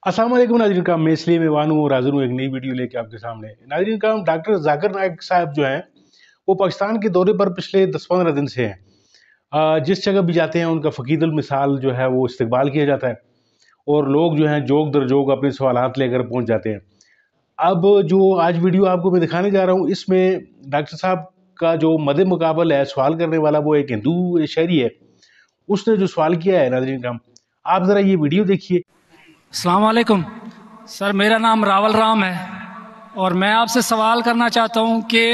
अस्सलाम वालेकुम नाज़रीन काम, मैं इसलिए मेवान हूँ और हाज़िर हूँ एक नई वीडियो लेके आपके सामने। नाज़रीन काम, डॉक्टर ज़ाकिर नाइक साहब जो हैं वो पाकिस्तान के दौरे पर पिछले 10-15 दिन से हैं। जिस जगह भी जाते हैं उनका फ़कीदुल मिसाल जो है वो इस्तकबाल किया जाता है और लोग जो हैं जोग दर जोग अपने सवालात लेकर पहुँच जाते हैं। अब जो आज वीडियो आपको मैं दिखाने जा रहा हूँ इसमें डॉक्टर साहब का जो मद्दे मुकाबल है, सवाल करने वाला वो एक हिंदू शहरी है। उसने जो सवाल किया है नाज़रीन काम, आप ज़रा ये वीडियो देखिए। अस्सलाम वालेकुम सर, मेरा नाम रावल राम है और मैं आपसे सवाल करना चाहता हूँ कि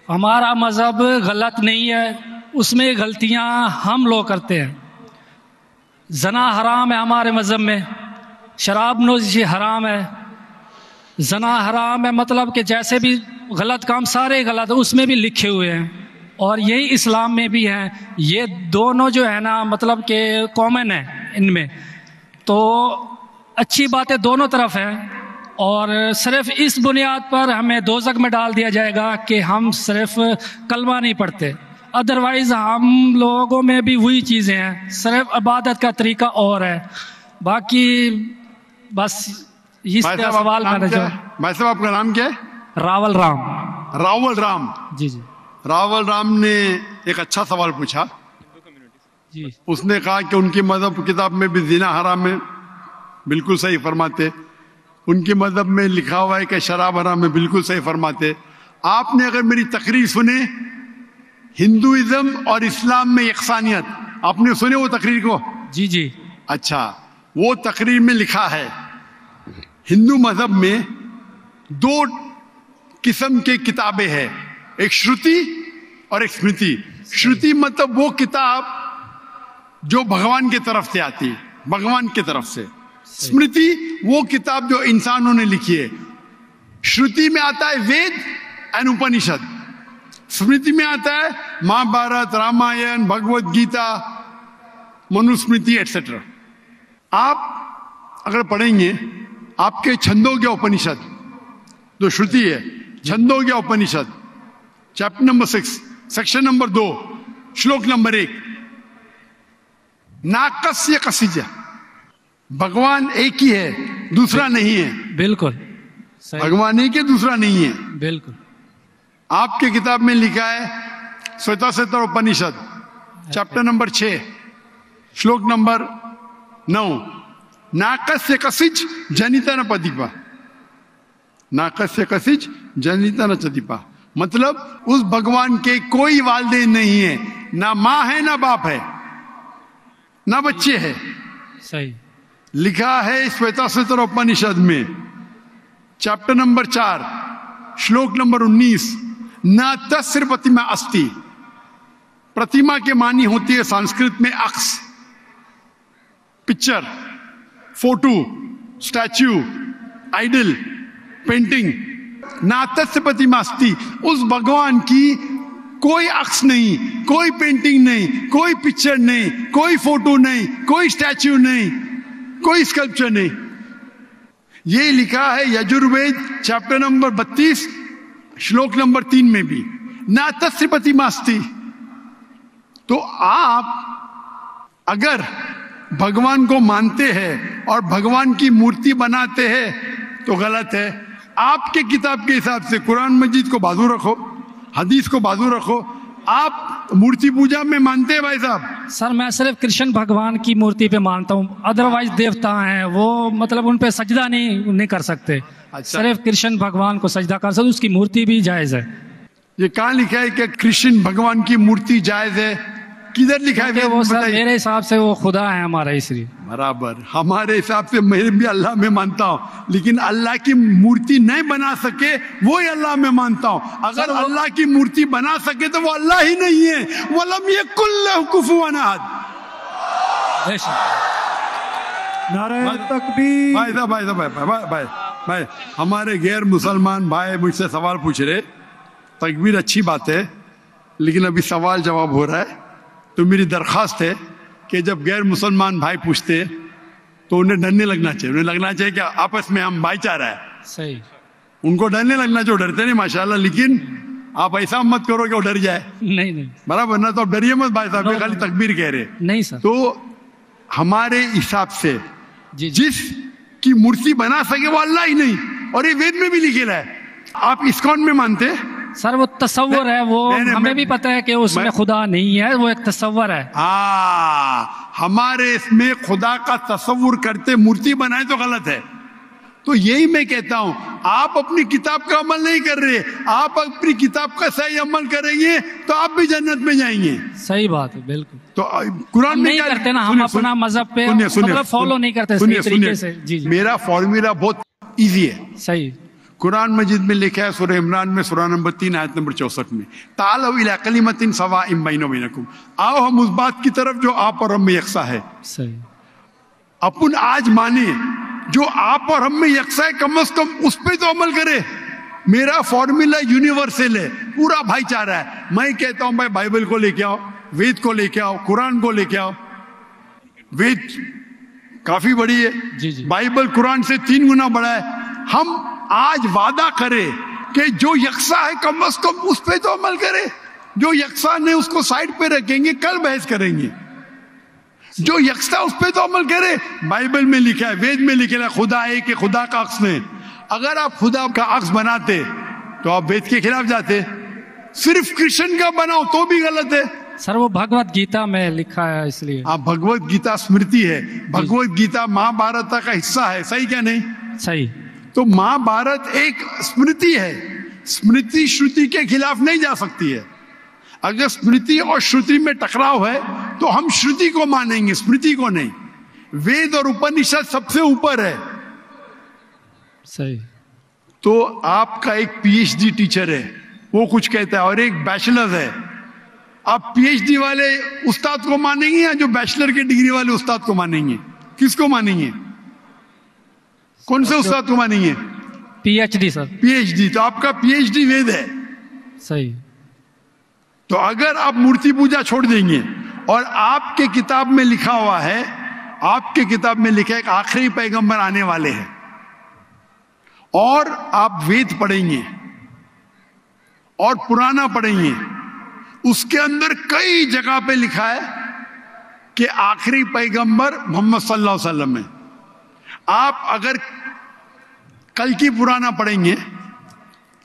हमारा मज़हब गलत नहीं है, उसमें गलतियाँ हम लोग करते हैं। ज़ना हराम है हमारे मज़हब में, शराब नोशी हराम है, ज़ना हराम है, मतलब कि जैसे भी गलत काम सारे गलत उसमें भी लिखे हुए हैं और यही इस्लाम में भी हैं। ये दोनों जो है ना मतलब कि कॉमन है इनमें, तो अच्छी बातें दोनों तरफ हैं और सिर्फ इस बुनियाद पर हमें दोज़ख में डाल दिया जाएगा कि हम सिर्फ कलमा नहीं पढ़ते। अदरवाइज़ हम लोगों में भी वही चीज़ें हैं, सिर्फ इबादत का तरीका और है। बाकी बस इस सवाल मैंने जो। भाई साहब आपका नाम क्या है? रावल राम। रावल राम जी जी। रावल राम ने एक अच्छा सवाल पूछा जी। उसने कहा कि उनकी मजहब किताब में भी ज़िना हराम है, बिल्कुल सही फरमाते। उनके मजहब में लिखा हुआ है कि शराब हराम है, बिल्कुल सही फरमाते। आपने अगर मेरी तकरीर सुने हिंदुइज्म और इस्लाम में यकसानियत, आपने सुने वो तकरीर को? जी जी। अच्छा, वो तकरीर में लिखा है हिंदू मजहब में दो किस्म के किताबें हैं, एक श्रुति और एक स्मृति। श्रुति मतलब वो किताब जो भगवान की तरफ से आती है, भगवान की तरफ से। स्मृति वो किताब जो इंसानों ने लिखी है। श्रुति में आता है वेद एंड उपनिषद, स्मृति में आता है महाभारत, रामायण, भगवत गीता, मनुस्मृति एटसेट्रा। आप अगर पढ़ेंगे आपके छंदोग्य उपनिषद जो श्रुति है, छंदोग्य उपनिषद चैप्टर नंबर 6 सेक्शन नंबर 2 श्लोक नंबर 1, नाकस्य कसिज, भगवान एक ही है, दूसरा नहीं है। बिल्कुल भगवान एक है, दूसरा नहीं है। बिल्कुल। आपके किताब में लिखा है श्वेताश्वेतर उपनिषद चैप्टर नंबर 6 श्लोक नंबर 9, नाकस्य कसिज जनिता न पतिपा, नाकस्य कसिज जनिता न चतिपा, मतलब उस भगवान के कोई वालिदैन नहीं है, ना माँ है ना बाप है ना बच्चे है। सही लिखा है श्वेताश्वेतर उपनिषद में चैप्टर नंबर 4 श्लोक नंबर 19, न तस्य प्रतिमा अस्ति, प्रतिमा के मानी होती है संस्कृत में अक्स, picture, photo, statue, idol, painting. ना तस्य प्रतिमा अस्ति, उस भगवान की कोई अक्स नहीं, कोई पेंटिंग नहीं, कोई पिक्चर नहीं, कोई फोटो नहीं, कोई स्टैच्यू नहीं, कोई स्कल्पचर नहीं। ये लिखा है यजुर्वेद चैप्टर नंबर 32 श्लोक नंबर 3 में भी, ना तस्य प्रतिमा अस्ति। तो आप अगर भगवान को मानते हैं और भगवान की मूर्ति बनाते हैं तो गलत है। आपके किताब के हिसाब से कुरान मजीद को बाजू रखो, हदीस को बाजू रखो। आप मूर्ति पूजा में मानते हैं भाई साहब? सर मैं सिर्फ कृष्ण भगवान की मूर्ति पे मानता हूँ, अदरवाइज देवता हैं वो मतलब उन पे सजदा नहीं कर सकते। अच्छा। सिर्फ कृष्ण भगवान को सजदा कर सकते, उसकी मूर्ति भी जायज है। ये कहाँ लिखा है कि कृष्ण भगवान की मूर्ति जायज है? किधर लिखा है? वो सर मेरे हिसाब से वो खुदा है हमारा, इसलिए। बराबर, हमारे हिसाब से मैं भी अल्लाह में मानता हूँ, लेकिन अल्लाह की मूर्ति नहीं बना सके वो ही अल्लाह में मानता हूँ। अगर अल्लाह की मूर्ति बना सके तो वो अल्लाह ही नहीं है। वलम यकुल लहु कुफुवन अहद। नारे तकबीर। भाई हमारे गैर मुसलमान भाई मुझसे सवाल पूछ रहे, तकबीर अच्छी बात है लेकिन अभी सवाल जवाब हो रहा है। तो मेरी दरख्वास्त है कि जब गैर मुसलमान भाई पूछते तो उन्हें डरने लगना चाहिए। उन्हें लगना चाहिए कि आपस में हम भाईचारा है। सही। उनको डरने लगना चाहिए, डरते नहीं माशाल्लाह, लेकिन आप ऐसा मत करो कि वो डर जाए। नहीं बराबर ना, तो आप डरिए मत भाई साहब, खाली तकबीर कह रहे। नहीं सर। तो हमारे हिसाब से जिस की मूर्ति बना सके वो अल्लाह ही नहीं, और ये वेद में भी लिखेला है। आप इस्कॉन में मानते हैं? सर वो तसव्वुर है, वो हमें भी पता है कि उसमें खुदा नहीं है, वो एक तसव्वुर है। हमारे इसमें खुदा का तसव्वुर करते मूर्ति बनाए तो गलत है। तो यही मैं कहता हूं, आप अपनी किताब का अमल नहीं कर रहे, आप अपनी किताब का सही अमल करेंगे तो आप भी जन्नत में जाएंगे। सही बात है, बिल्कुल। तो कुरान में नहीं करते ना हम अपना मजहब पे मतलब फॉलो नहीं करते सही तरीके से। जी जी, मेरा फॉर्मूला बहुत इजी है। सही। कुरान मजीद में लिखा है सूरह इमरान में सूरह नंबर 3 आयत नंबर 64 में, तालौ इला कलिमतिन सवाइम बैना बैनकुम, आओ हम उस बात की तरफ जो आप और हम में यकसा है। सही। अपन आज माने जो आप और हम में यकसा है, कम से कम उस पे तो अमल करे। मेरा फॉर्मूला यूनिवर्सल है, पूरा भाईचारा है। मैं कहता हूं भाई बाइबल को लेके आओ, वेद को लेके आओ, कुरान को लेके आओ। वेद काफी बड़ी है, जी जी, बाइबल कुरान से 3 गुना बड़ा है। हम आज वादा करें कि जो यकसा है कम से कम उस पे तो अमल करे। जो यकसा नहीं उसको साइड पे रखेंगे, कल बहस करेंगे। जो यकसा उस पे तो अमल करे। बाइबल में लिखा है, वेद में लिखा है खुदा है कि खुदा का अक्स नहीं। अगर आप खुदा का अक्स बनाते तो आप वेद के खिलाफ जाते। सिर्फ कृष्ण का बनाओ तो भी गलत है। सर वो भगवत गीता में लिखा है, इसलिए। आप भगवत गीता स्मृति है, भगवत गीता महाभारत का हिस्सा है, सही क्या नहीं? सही। तो महाभारत एक स्मृति है, स्मृति श्रुति के खिलाफ नहीं जा सकती है। अगर स्मृति और श्रुति में टकराव है तो हम श्रुति को मानेंगे, स्मृति को नहीं। वेद और उपनिषद सबसे ऊपर है। सही। तो आपका एक पीएचडी टीचर है, वो कुछ कहता है, और एक बैचलर है। आप पीएचडी वाले उस्ताद को मानेंगे या जो बैचलर की डिग्री वाले उस्ताद को मानेंगे? किसको मानेंगे? कौन से उस्ताद को मानेंगे? PhD sir. पीएचडी। तो आपका पीएचडी वेद है। सही। तो अगर आप मूर्ति पूजा छोड़ देंगे और आपके किताब में लिखा हुआ है, आपके किताब में लिखा है कि आखिरी पैगंबर आने वाले हैं, और आप वेद पढ़ेंगे और पुराना पढ़ेंगे, उसके अंदर कई जगह पे लिखा है कि आखिरी पैगंबर मोहम्मद सल्लल्लाहु अलैहि वसल्लम है। आप अगर कल की पुराना पढ़ेंगे,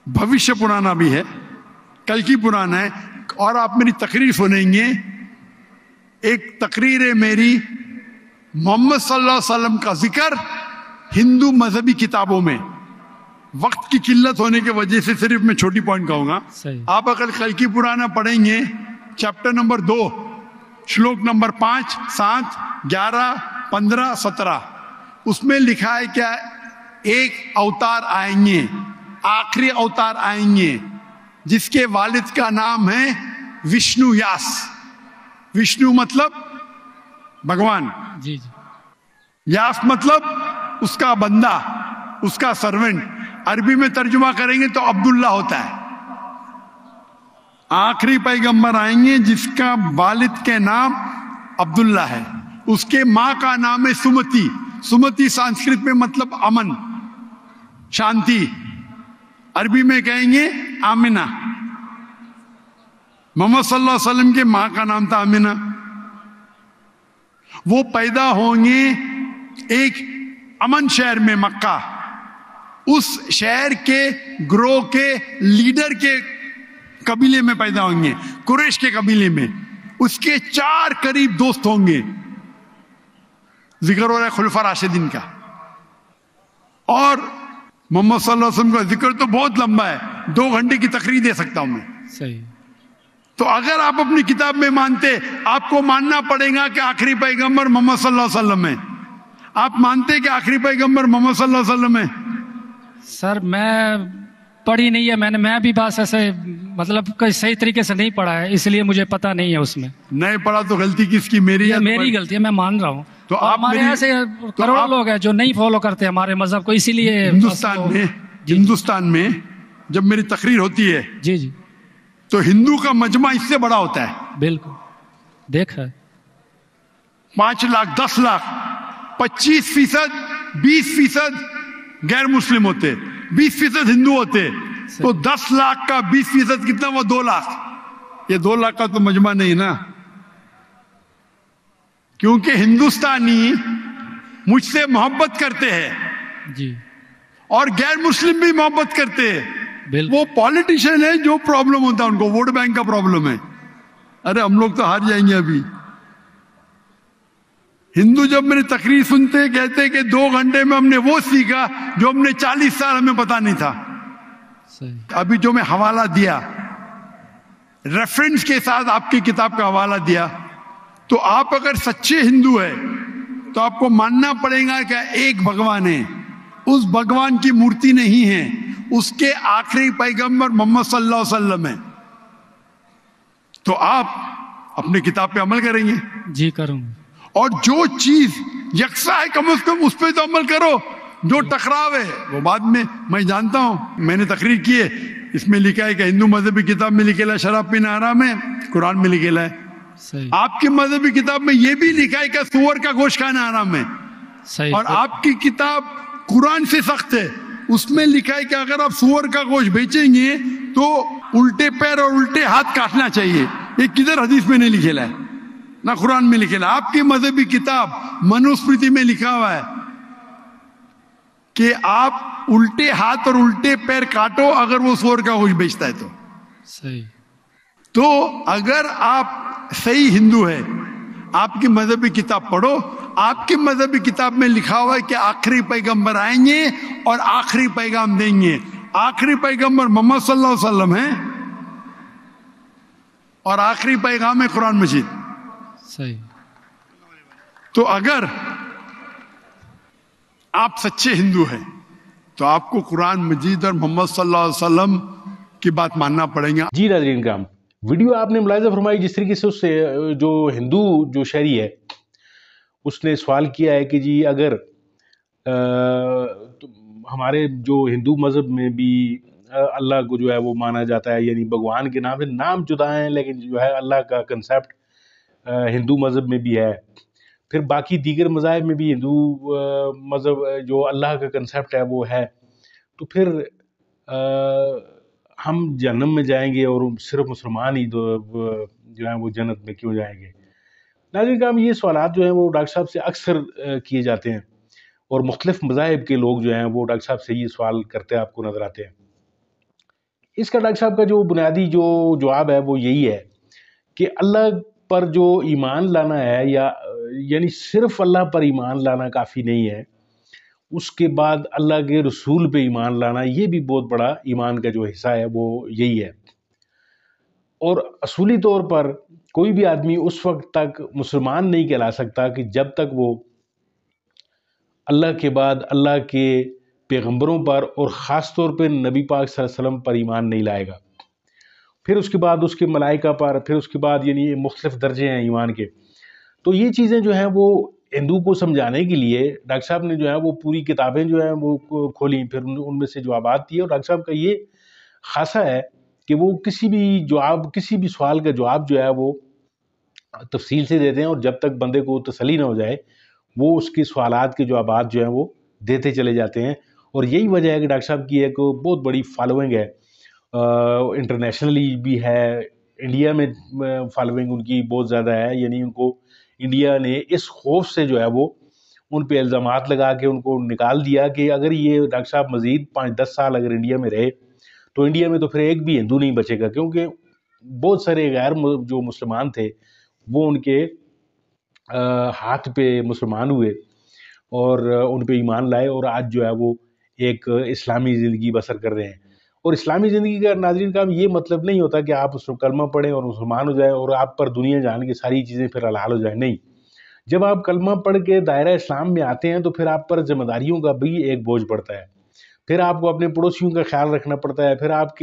भविष्य पुराना भी है, कल की पुराना है, और आप मेरी तकरीर सुनेंगे, एक तकरीर है मेरी मोहम्मद सल्लल्लाहु अलैहि वसल्लम का जिक्र हिंदू मजहबी किताबों में। वक्त की किल्लत होने की वजह से सिर्फ मैं छोटी पॉइंट कहूंगा। आप अगर कल की पुराना पढ़ेंगे, चैप्टर नंबर 2 श्लोक नंबर 5, 7, 11, 15, 17, उसमें लिखा है क्या? एक अवतार आएंगे, आखिरी अवतार आएंगे, जिसके वालिद का नाम है विष्णु यास। विष्णु मतलब भगवान, जी जी। यास मतलब उसका बंदा, उसका सर्वेंट। अरबी में तर्जुमा करेंगे तो अब्दुल्ला होता है। आखिरी पैगंबर आएंगे जिसका वालिद के नाम अब्दुल्ला है, उसके माँ का नाम है सुमति। सुमति संस्कृत में मतलब अमन, शांति। अरबी में कहेंगे आमिना। मोहम्मद सल्लल्लाहु अलैहि वसल्लम के माँ का नाम था आमिना। वो पैदा होंगे एक अमन शहर में, मक्का। उस शहर के ग्रोह के लीडर के कबीले में पैदा होंगे, कुरैश के कबीले में। उसके 4 करीब दोस्त होंगे। जिक्र हो रहा है खुलफा राशिदीन का, और मोहम्मद सल्लल्लाहु अलैहि वसल्लम का जिक्र तो बहुत लंबा है, 2 घंटे की तकरीर दे सकता हूं मैं। सही। तो अगर आप अपनी किताब में मानते, आपको मानना पड़ेगा कि आखिरी पैगंबर मोहम्मद सल्लल्लाहु अलैहि वसल्लम है। आप मानते कि आखिरी पैगंबर मोहम्मद सल्लल्लाहु अलैहि वसल्लम है? सर मैं पढ़ी नहीं है, मैं भी बस ऐसे मतलब कोई सही तरीके से नहीं पढ़ा है, इसलिए मुझे पता नहीं है। उसमें नहीं पढ़ा तो गलती किसकी? मेरी है? मेरी गलती है, मैं मान रहा हूँ। तो आप हमारे यहाँ से करोड़ों लोग हैं जो नहीं फॉलो करते हमारे मजहब को, इसीलिए हिंदुस्तान में जब मेरी तकरीर होती है, जी जी, तो हिंदू का मजमा इससे बड़ा होता है। बिल्कुल देखा है। 5 लाख, 10 लाख, 25%, 20% गैर मुस्लिम होते, 20% हिंदू होते। तो 10 लाख का 20% कितना हुआ? 2 लाख। ये 2 लाख का तो मजमा नहीं ना, क्योंकि हिंदुस्तानी مجھ سے محبت کرتے ہیں جی اور غیر مسلم بھی محبت کرتے ہیں. بالکل. وہ پالیٹیشین ہے جو پرابلم ہوتا ہے ان کو, ووٹ بینک کا پرابلم ہے. ارے ہم لوگ تو ہار جائیں گے ابھی. ہندو جب میری تقریر سنتے کہتے کہ 2 گھنٹے میں ہم نے وہ سیکھا جو ہم نے 40 سال ہمیں پتا نہیں تھا. صحیح. ابھی جو میں حوالہ دیا ریفرنس کے ساتھ آپ کی کتاب کا حوالہ دیا, تو آپ اگر سچے ہندو ہیں تو آپ کو ماننا پڑے گا کہ ایک بھگوان ہے. اس بھگوان کی مورتی نہیں ہے, اس کے آخری پیغمبر محمد صلی اللہ علیہ وسلم ہے. تو آپ اپنی کتاب پہ عمل کریں گے. جی کروں گا. اور جو چیز یکساں ہے کم از کم اس پہ تو عمل کرو. جو ٹکراو ہے وہ بعد میں جانتا ہوں, میں نے تقریر کی ہے, اس میں لکھا ہے کہ ہندو مذہبی کتاب میں لکھا ہے شراب پینا حرام ہے, قرآن میں لکھا ہے. صحیح. آپ کی مذہبی کتاب میں یہ بھی لکھا ہے کہ سور کا گوشت کھانا حرام ہے. صحیح. اور آپ کی کتاب قرآن سے سخت ہے, اس میں لکھا ہے کہ اگر آپ سور کا گوشت بیچیں گے تو الٹے پیر اور الٹے ہاتھ کاٹنا چاہیے. یہ کدھر حدیث میں نہیں لکھا ہے, نہ قرآن میں لکھا ہے. آپ کی مذہبی کتاب منوسمرتی میں لکھا ہوا ہے کہ آپ الٹے ہاتھ اور الٹے پیر کاٹو اگر وہ سور کا گوشت بیچتا ہے تو. صحیح. تو اگر آپ صحیح ہندو ہے, آپ کی مذہبی کتاب پڑھو. آپ کی مذہبی کتاب میں لکھا ہوا ہے کہ آخری پیغمبر آئیں گے اور آخری پیغام دیں گے. آخری پیغمبر محمد صلی اللہ علیہ وسلم ہیں اور آخری پیغام ہے قرآن مجید. صحیح. تو اگر آپ سچے ہندو ہیں تو آپ کو قرآن مجید اور محمد صلی اللہ علیہ وسلم کی بات ماننا پڑے گا. جی ناظرین کرام, ویڈیو آپ نے ملاحظہ فرمائی جس طریقے سے اس سے جو ہندو جو شہری ہے اس نے سوال کیا ہے کہ جی اگر ہمارے جو ہندو مذہب میں بھی اللہ کو جو ہے وہ مانا جاتا ہے, یعنی بھگوان کے نام سے نام جدا ہیں لیکن جو ہے اللہ کا کنسیپٹ ہندو مذہب میں بھی ہے, پھر باقی دیگر مذاہب میں بھی ہندو مذہب جو اللہ کا کنسیپٹ ہے وہ ہے, تو پھر ہم جہنم میں جائیں گے اور صرف مسلمان ہی جو ہیں وہ جنت میں کیوں جائیں گے؟ ناظرین کرام, یہ سوالات جو ہیں وہ ڈاکٹر صاحب سے اکثر کیے جاتے ہیں اور مختلف مذاہب کے لوگ جو ہیں وہ ڈاکٹر صاحب سے یہ سوال کرتے آپ کو نظر آتے ہیں. اس کا ڈاکٹر صاحب کا جو بنیادی جو جواب ہے وہ یہی ہے کہ اللہ پر جو ایمان لانا ہے یعنی صرف اللہ پر ایمان لانا کافی نہیں ہے, اس کے بعد اللہ کے رسول پہ ایمان لانا یہ بھی بہت بڑا ایمان کا جو حصہ ہے وہ یہی ہے. اور اصولی طور پر کوئی بھی آدمی اس وقت تک مسلمان نہیں کہلا سکتا کہ جب تک وہ اللہ کے بعد اللہ کے پیغمبروں پر اور خاص طور پہ نبی پاک صلی اللہ علیہ وسلم پر ایمان نہیں لائے گا. پھر اس کے بعد اس کے ملائکہ پر, پھر اس کے بعد یعنی مختلف درجے ہیں ایمان کے. تو یہ چیزیں جو ہیں وہ ہندو کو سمجھانے کے لیے ڈاکٹر صاحب نے جو ہے وہ پوری کتابیں جو ہیں وہ کھولیں, پھر ان میں سے جوابات دیے. اور ڈاکٹر صاحب کا یہ خاصہ ہے کہ وہ کسی بھی سوال کا جواب جو ہے وہ تفصیل سے دیتے ہیں, اور جب تک بندے کو تسلی نہ ہو جائے وہ اس کے سوالات کے جوابات جو ہیں وہ دیتے چلے جاتے ہیں. اور یہی وجہ ہے کہ ڈاکٹر صاحب کی ایک بہت بڑی فالوئنگ ہے, انٹرنیشنلی بھی ہے, انڈیا میں فالوئنگ ان کی بہت زیادہ ہے. یعنی ان کو انڈیا نے اس خوف سے جو ہے وہ ان پہ الزامات لگا کے ان کو نکال دیا کہ اگر یہ ڈاکٹر صاحب مزید 5-10 سال اگر انڈیا میں رہے تو انڈیا میں تو پھر ایک بھی ہندو نہیں بچے گا, کیونکہ بہت سارے غیر جو مسلمان تھے وہ ان کے ہاتھ پہ مسلمان ہوئے اور ان پہ ایمان لائے, اور آج جو ہے وہ ایک اسلامی زندگی بسر کر رہے ہیں. اور اسلامی زندگی کا ناظرین کا یہ مطلب نہیں ہوتا کہ آپ اس کو کلمہ پڑھیں اور مسلمان ہو جائیں اور آپ پر دنیا جان کی ساری چیزیں پھر حلال ہو جائیں. نہیں, جب آپ کلمہ پڑھ کے دائرہ اسلام میں آتے ہیں تو پھر آپ پر ذمہ داریوں کا بھی ایک بوجھ پڑتا ہے. پھر آپ کو اپنے پڑوسیوں کا خیال رکھنا پڑتا ہے, پھر آپ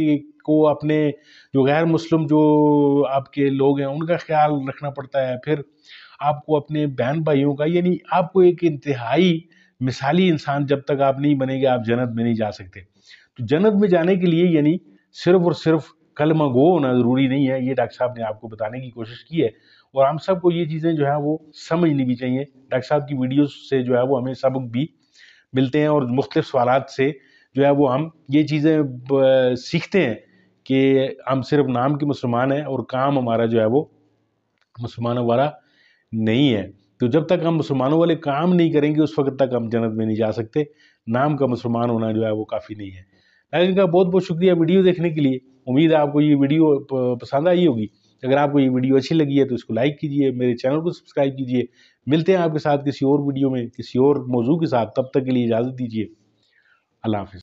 کو اپنے جو غیر مسلم جو آپ کے لوگ ہیں ان کا خیال رکھنا پڑتا ہے, پھر آپ کو اپنے بہن بھائیوں کا, یعنی آپ کو ایک انتہائی مثالی انسان جب تک آپ نہیں بنے گے آپ جنت میں نہیں جا سکتے. تو جنت میں جانے کے لیے یعنی صرف اور صرف کلمہ گو ہونا ضروری نہیں ہے, یہ ڈاکٹر صاحب نے آپ کو بتانے کی کوشش کی ہے. اور ہم سب کو یہ چیزیں جو ہیں وہ سمجھنی بھی چاہیے. ڈاکٹر صاحب کی ویڈیوز سے جو ہے وہ ہمیں سبق بھی ملتے ہیں اور مختلف سوالات سے جو ہے وہ ہم یہ چیزیں سیکھتے ہیں کہ ہم صرف نام کے مسلمان ہیں اور کام ہمارا جو ہے وہ مسلمانوں والا نہیں ہے. تو جب تک ہم مسلمانوں والے کام نہیں کریں گے اس وقت تک ہم جنت میں نہیں جا سکتے. نام کا مسلمان ہونا جو ہے وہ کافی نہیں ہے. ناظرین کا بہت بہت شکریہ ویڈیو دیکھنے کے لیے. امید ہے آپ کو یہ ویڈیو پسند آئی ہوگی. اگر آپ کو یہ ویڈیو اچھی لگی ہے تو اس کو لائک کیجئے, میرے چینل کو سبسکرائب کیجئے. ملتے ہیں آپ کے ساتھ کسی اور ویڈیو میں کسی اور موضوع کے ساتھ. تب تک کے لیے اجازت دیجیے. اللہ حافظ.